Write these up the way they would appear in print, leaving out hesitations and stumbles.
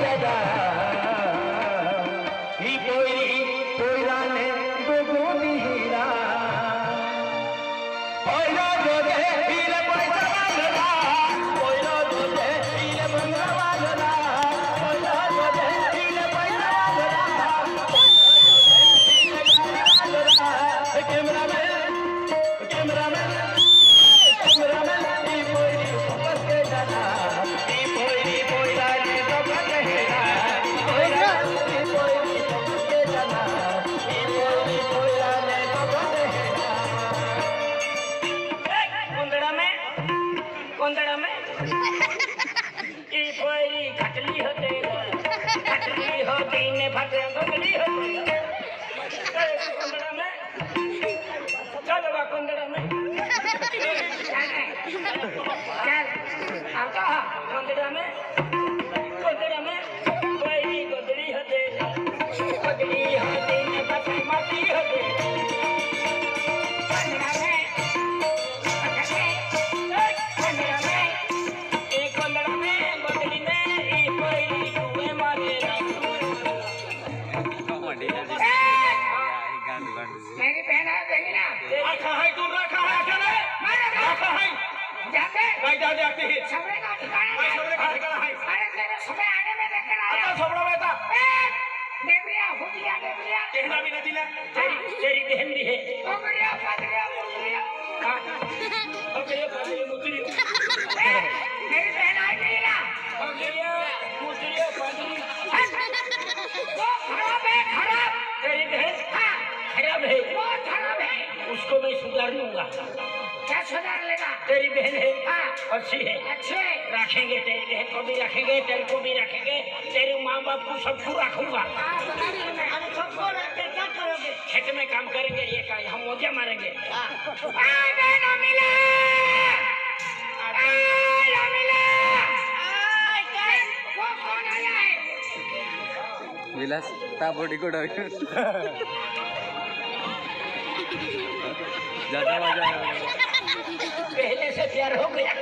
दादा ही पोयरी पोयराने दोगोनी हीरा पोयरा जो दे हीरे पैसा वाला पोयरा जो दे हीरे बंगला वाला पोयरा जो दे हीरे पैसा वाला कैमरामैन कैमरामैन कैमरामैन ही पोयरी फोकस के दादा ही पोयरी पोयराने दोगोनी हीरा पोयरा ही पोयरी फोकस के दादा ही पोयरी पोयराने दोगोनी हीरा कोंदड़ा में ई पोरी खटली होते ने फटे गोगली होते कोंदड़ा में चलो बा कोंदड़ा में चल आता कोंदड़ा में पोरी गोगली होते ने फटे माटी होते मेरी बहन आ गई ना रखा है तू रखा है अकेले रखा है जाते नहीं जाते आती है सबरे का ठिकाना भाई सबरे का ठिकाना है अरे तेरे सुबह आने में देखकर आया आता सबड़ा बेटा देवरिया हुजिया देवरिया कहना भी नहीं ना तेरी बहन भी है ओकरिया मुतरी मेरी बहन आ गई ना ओकरिया मुतरी पादरी वो खराब है खराब तेरी बहन हाँ खराब है बहुत खराब है उसको मैं सुधार लूंगा क्या सुधार लेगा तेरी बहन है हाँ अच्छी है अच्छे रखेंगे तेरी बहन को भी रखेंगे तेरे को भी रखेंगे तेरे माँ बाप को सबको रखूंगा अरे सबको रख के क्या करोगे खेत में काम करेंगे ये का हम मोजा मारेंगे बहनों मिले मिले वो कौन आया है विलास तापोटी को डाल ज्यादा मजा आया पहले से प्यार हो गया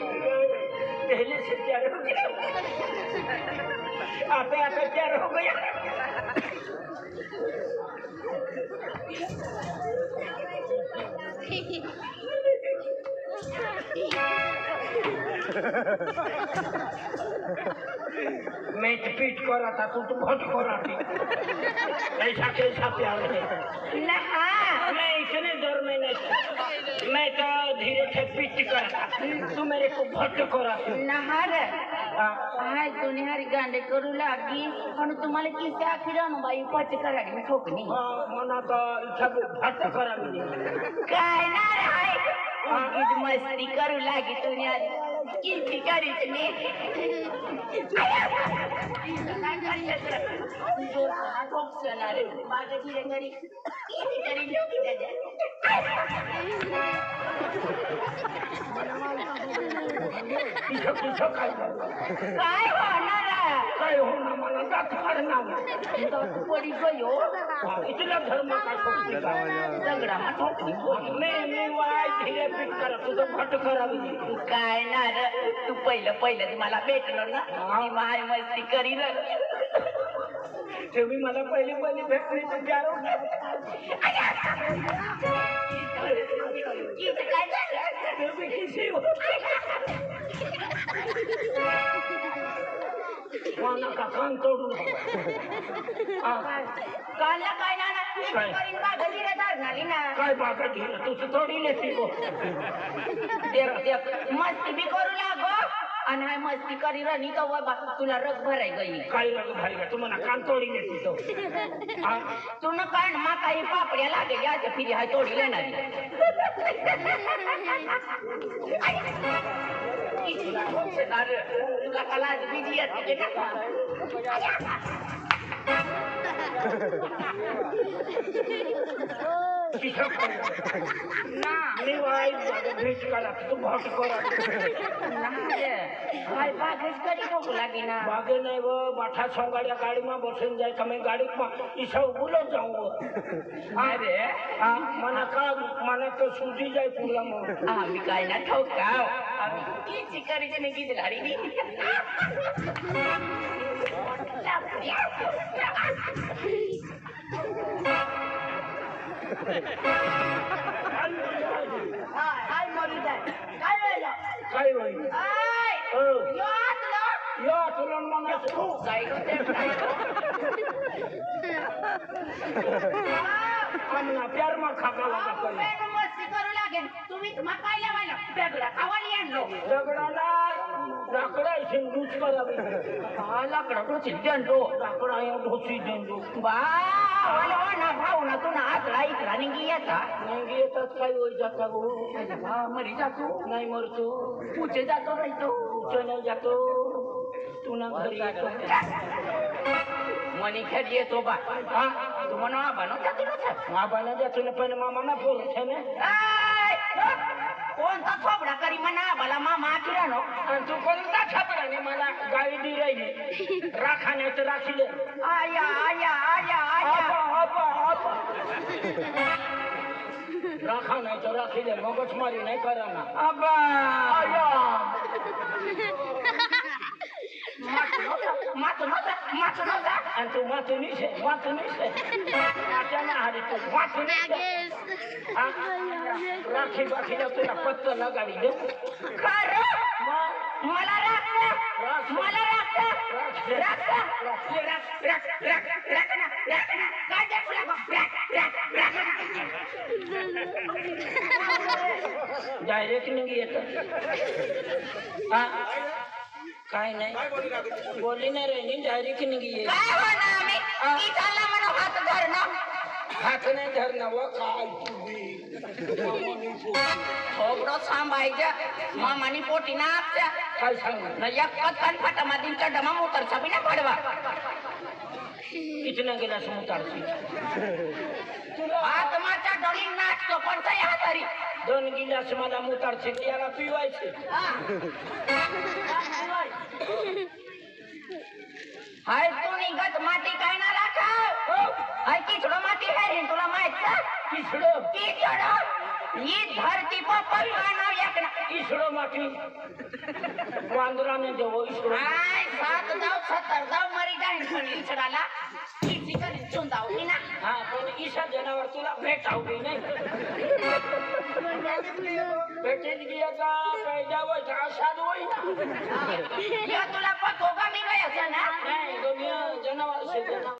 पहले से प्यार हो गया आते आते प्यार हो गया मैं तो पीट कर रहा था तू तो बहुत कर रहा थी ऐसा कैसा प्यार है मैं इतने डर में नहीं था मैं तो धीरे से पीट कर रहा तू मेरे को बहुत कर रहा थी नहार हाय दुनियारी गांडे करू लागी पण तुम्हाला किती आखिरान बाई पच कराडी मी ठोकणी मना तो सब भट करा मिली काय ना हाय उगीच मस्ती करू लागी दुनियारी किती करीत नी माझ्या धीरे घरी किती तरी लोक त्याच्या काय होणार काय होणार मला दात फाडणार पडी गयो इथला धर्म का ठोकली दगडा मा ठोकली मी वाय धीरे पीट करा तुझं भट करा मिली काय ना तू पहिलं मला भेटलो ना मी माय मस्ती करी तुम्ही मला पहिली भेटली तर प्यार काय झालं तुम्ही किसी हो कोणा का कान तोडून कालला काय ना बागली रे धरणारी ना काय बागा घेणं तुझं थोडी लेती हो मस्ती बी करू लागो आणि हाय मस्ती करी रनी का वा तुला रग भराय गई काय रग भाई का तुम्हाला कान तोडी लेती तो तू न कान मा काही पापड्या लागे याच्या फिरी हाय तोडी लेणार तुला काला बिजी येते का किशा ना मी वाईट झालं भेट करा तू भट करा काय बागेच कधी ठोक लागी ना बागे नाही व बाठा सोंगाड्या गाडीमा बसून जाय का मी गाडीत इसा उलट जाऊ अरे हा मला तर सुजी जाय तुला मग आम्ही काय ना ठोकाव आम्ही किती करायचे नाही किती झाडी हाय मरू जाय काय वेळेला काय होईल या तुला म्हणायचं काय आम्हाला प्यार मा खाका लागा मस्ती करू लागेल तुम्ही तुम्हाला काय लावायला बेगडा खावाली आणलो दगडाला लाकडा शिंदूच करावी लाकडा टोचील दंडो लाकडा या ढोची देंडू बा ना भाऊ ना तू ना आतला इकडा निघी येता नाही येतात काय होईल जाता गो मरी जातो नाही मरतो पूजे जातो नाही तो चल जातो तू ना घरी येतो मनी खेळ येतो बा हा तू म्हणा बनव जातो ना आबाला जातो ना पण मामा ना बोलत आहे ना कोणता थोबडा करी म्हणा मला मामा किरानो आणि तू कोणता छापराने मला गाडी दी राहिली राखा नाही तर राखीले आया आया आया आया राखा नाही तर राखीले मगच मारी नाही करा ना अबा मातो नव्हता आणि तू मातुनीच आहे हारी तू मातुनीच राखी बाखीला तुला पत्ता ना गाडी दे मला डायरेक्ट निघी येत हा काय नाही बोलली नाही राहिली डायरेक्ट निघी येत हात नाही धरणं व काय थोबडं सांभाळायचं मामानी पोटी ना आपच्या काय सांग एक पत्कन फाटामध्ये चढमा मोतर छापी ना पडवा किती गेला समुतारची आत्माच्या डोळी नाचतो पण काही हातारी 2 गिलास मला मुतारचे त्याला पिवायचे हाय तू निघत माती काय ना राखाव हाय किचडो माती आहे तुला माहित किचडो ही धरती पर नाव एक ना इसरो माती वांदराने देवो इसरो हाय 7 जाऊ 70 जाऊ मरी जाईन पण इचडाला किती करीन चुंदावली ना हा पण ईशा जनावर तुला भेटावली नाही भेटेल की आता काय द्यावं असाद होईना तुला पकोगा मी गयाचा ना नाही जनावर